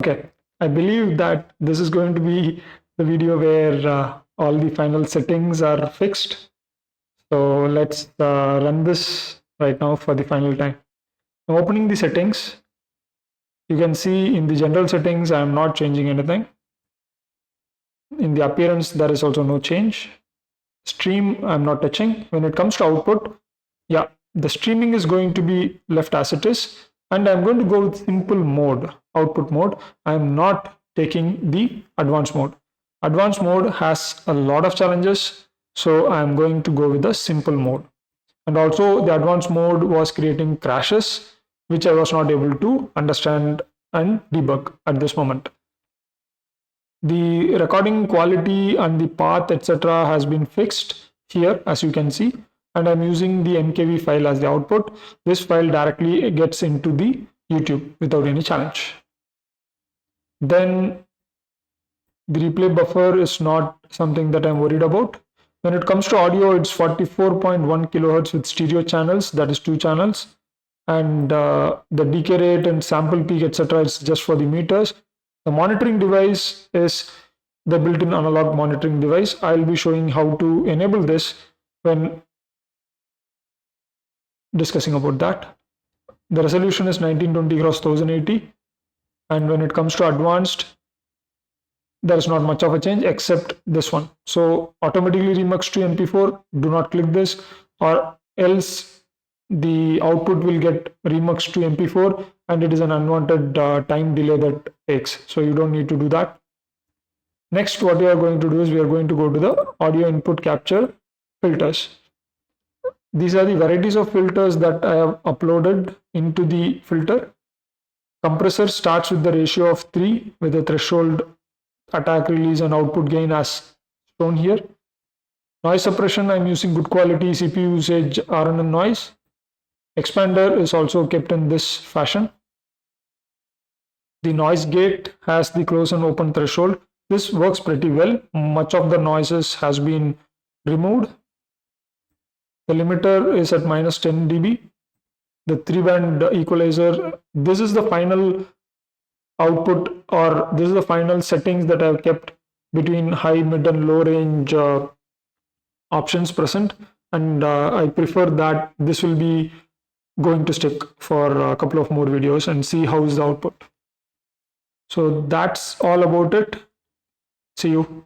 Okay, I believe that this is going to be the video where all the final settings are fixed. So let's run this right now for the final time. I'm opening the settings. You can see in the general settings, I'm not changing anything. In the appearance, there is also no change. Stream, I'm not touching. When it comes to output, yeah, the streaming is going to be left as it is. And I'm going to go with simple mode, output mode. I'm not taking the advanced mode. Advanced mode has a lot of challenges. So I'm going to go with the simple mode. And also the advanced mode was creating crashes, which I was not able to understand and debug at this moment. The recording quality and the path, etc. has been fixed here, as you can see, and I'm using the MKV file as the output. This file directly gets into the YouTube without any challenge. Then the replay buffer is not something that I'm worried about. When it comes to audio, it's 44.1 kilohertz with stereo channels, that is 2 channels. And the decay rate and sample peak, etc. is just for the meters. The monitoring device is the built-in analog monitoring device. I'll be showing how to enable this when discussing about that. The resolution is 1920 x 1080. And when it comes to advanced, there is not much of a change except this one. So automatically remux to MP4, do not click this, or else the output will get remixed to MP4 and it is an unwanted time delay that takes. So you don't need to do that. Next, what we are going to do is we are going to go to the audio input capture filters. These are the varieties of filters that I have uploaded into the filter. Compressor starts with the ratio of 3 with a threshold, attack, release, and output gain as shown here. Noise suppression, I'm using good quality CPU usage RNN noise. Expander is also kept in this fashion. The noise gate has the close and open threshold. This works pretty well. Much of the noises has been removed. The limiter is at minus 10 dB. The 3-band equalizer, this is the final output, or this is the final settings that I've kept between high, mid, and low range options present. And I prefer that this will be going to stick for a couple of more videos and see how is the output. So that's all about it. See you.